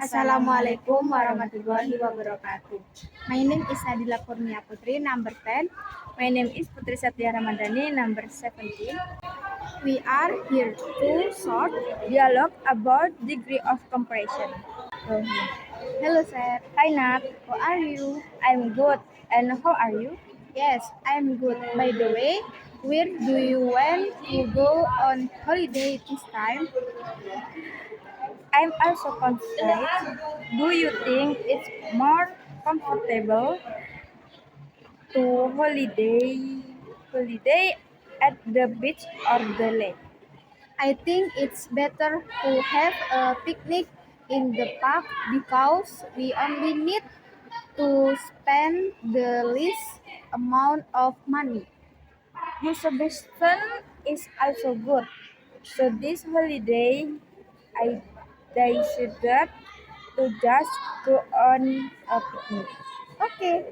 Assalamualaikum warahmatullahi wabarakatuh. My name is Nadila Kurnia Putri, number 10. My name is Putri Satya Ramadhani, number 17. We are here to short Dialogue about degree of comparison. Hello, sir. Hi Nat, How are you? I'm good. And how are you? Yes, I'm good. By the way, where do you want to go on holiday this time? I'm also confused. Do you think it's more comfortable to holiday at the beach or the lake? I think it's better to have a picnic in the park because we only need to spend the least amount of money. Your suggestion is also good. So this holiday, I decided to just go on a picnic. Okay,